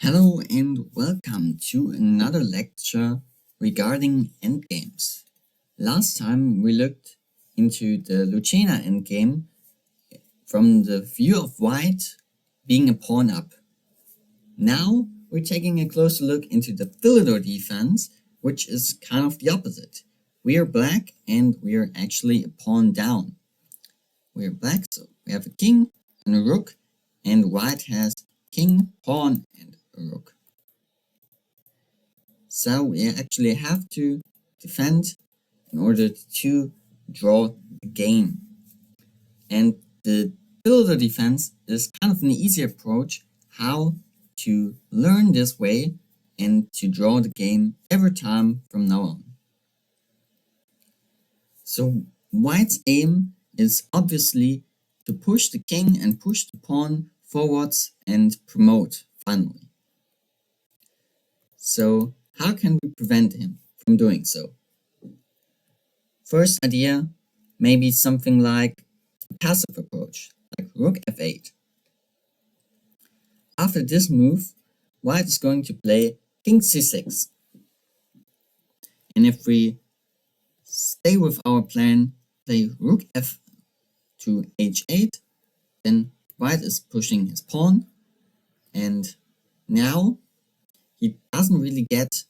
Hello and welcome to another lecture regarding endgames. Last time we looked into the Lucena endgame from the view of white being a pawn up. Now we're taking a closer look into the Philidor defense, which is kind of the opposite. We are black and we are actually a pawn down. We are black, so we have a king and a rook, and white has king, pawn, and a rook. So we actually have to defend in order to draw the game. And the Philidor defense is kind of an easy approach how to learn this way and to draw the game every time from now on. So white's aim is obviously to push the king and push the pawn forwards and promote finally. So how can we prevent him from doing so? First idea, maybe something like a passive approach, like rook f8. After this move, white is going to play king c6. And if we stay with our plan, play rook f to h8, then white is pushing his pawn, and now he doesn't really get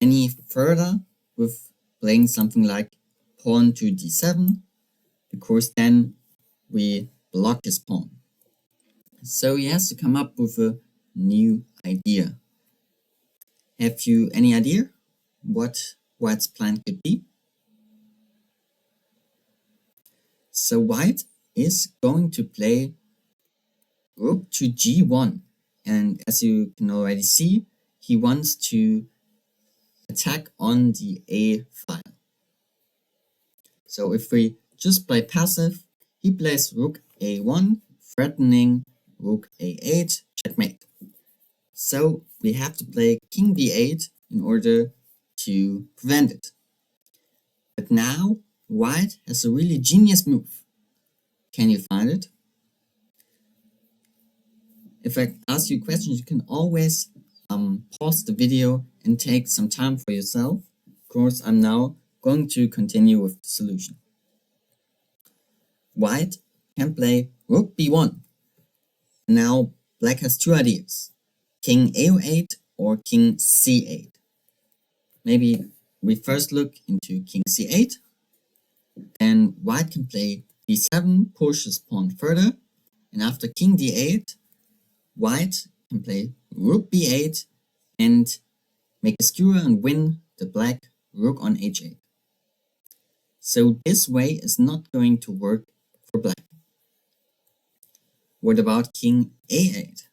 any further with playing something like pawn to d7, because then we block his pawn. So he has to come up with a new idea. Have you any idea what white's plan could be? So white is going to play rook to g1, and as you can already see, he wants to attack on the a file. So if we just play passive, he plays rook a1, threatening rook a8, checkmate. So we have to play king b8 in order to prevent it. But now white has a really genius move. Can you find it? If I ask you questions, you can always pause the video and take some time for yourself. Of course, I'm now going to continue with the solution. White can play rook b1. Now black has two ideas, king a8 or king c8. Maybe we first look into king c8, then white can play d7, push his pawn further, and after king d8, white can play rook b8 and make a skewer and win the black rook on h8. So this way is not going to work for black. What about king a8?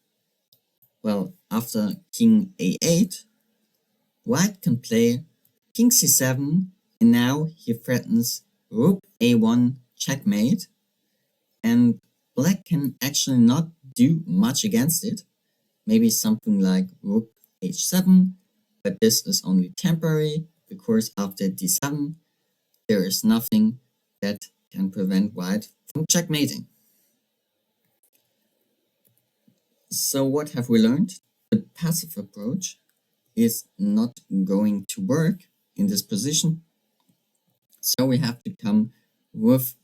Well, after king a8, white can play king c7, and now he threatens rook a1 checkmate, and black can actually not do much against it. Maybe something like rook h7, but this is only temporary because after d7 there is nothing that can prevent white from checkmating. So what have we learned? The passive approach is not going to work in this position, so we have to come with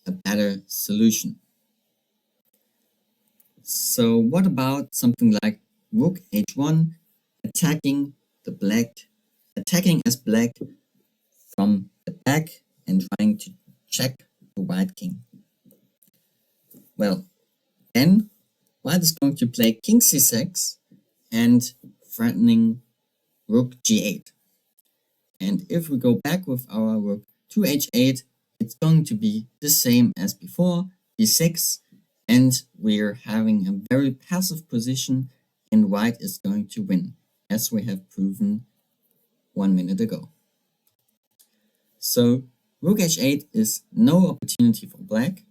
a better solution. So what about something like rook h1, attacking as black from the back and trying to check the white king? Well, then white is going to play king c6 and threatening rook g8. And if we go back with our rook to h8, it's going to be the same as before, d6, and we're having a very passive position, and white is going to win, as we have proven 1 minute ago. So rook h8 is no opportunity for black,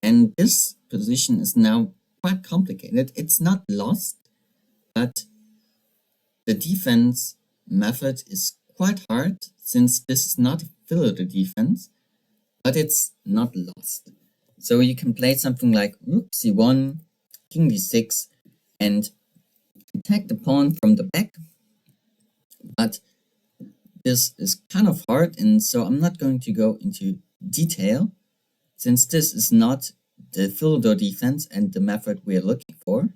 and this position is now quite complicated. It's not lost, but the defense method is quite hard since this is not a Philidor defense, but it's not lost. So you can play something like rook c1, king d6, and attack the pawn from the back, but this is kind of hard, and so I'm not going to go into detail, since this is not the Philidor defense and the method we are looking for.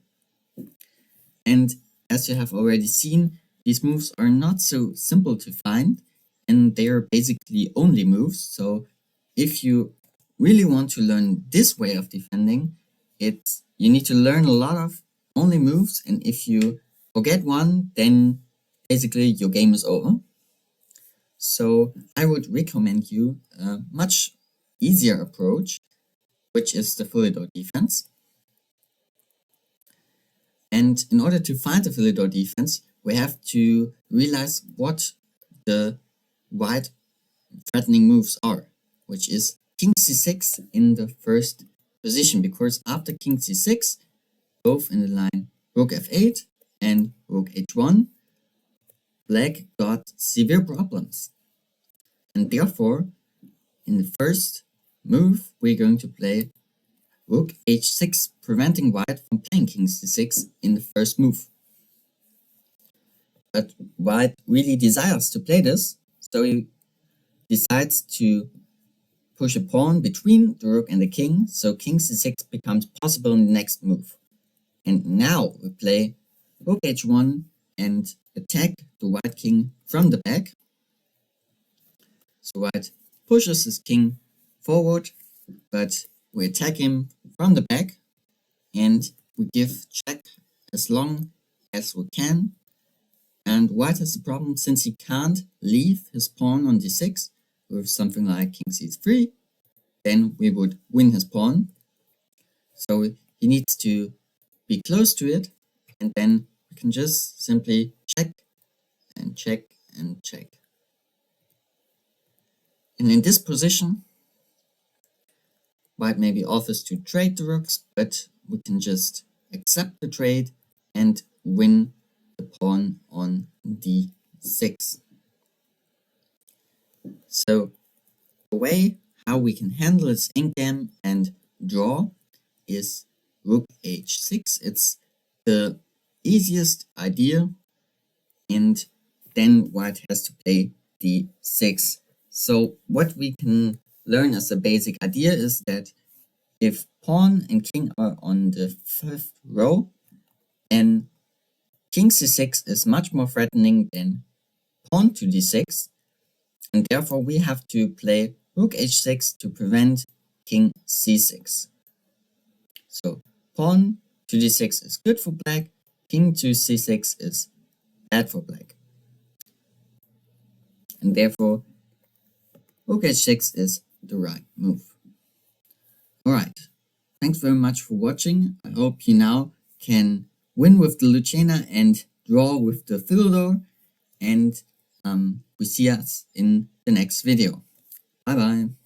And as you have already seen, these moves are not so simple to find, and they are basically only moves. So if you really want to learn this way of defending, you need to learn a lot of only moves, and if you forget one, then basically your game is over. So I would recommend you a much easier approach, which is the Philidor defense. And in order to find the Philidor defense, we have to realize what the white threatening moves are, which is king c6 in the first position, because after king c6, both in the line rook f8 and rook h1, black got severe problems. And therefore, in the first move, we're going to play rook h6, preventing white from playing king c6 in the first move. But white really desires to play this, so he decides to push a pawn between the rook and the king, so king c6 becomes possible in the next move. And now we play rook h1 and attack the white king from the back. So white pushes his king forward, but we attack him from the back, and we give check as long as we can. And white has a problem, since he can't leave his pawn on d6 with something like king c3, then we would win his pawn. So he needs to be close to it, and then we can just simply check and check and check. And in this position, white maybe offers to trade the rooks, but we can just accept the trade and win the pawn on d6. So the way how we can handle this endgame and draw is rook h6. It's the easiest idea, and then white has to play d6. So what we can learn as a basic idea is that if pawn and king are on the 5th row, and king c6 is much more threatening than pawn to d6, and therefore we have to play rook h6 to prevent king c6. So pawn to d6 is good for black, king to c6 is bad for black. And therefore rook h6 is the right move. Alright, thanks very much for watching. I hope you now can win with the Lucena and draw with the Philidor, and we see us in the next video. Bye bye.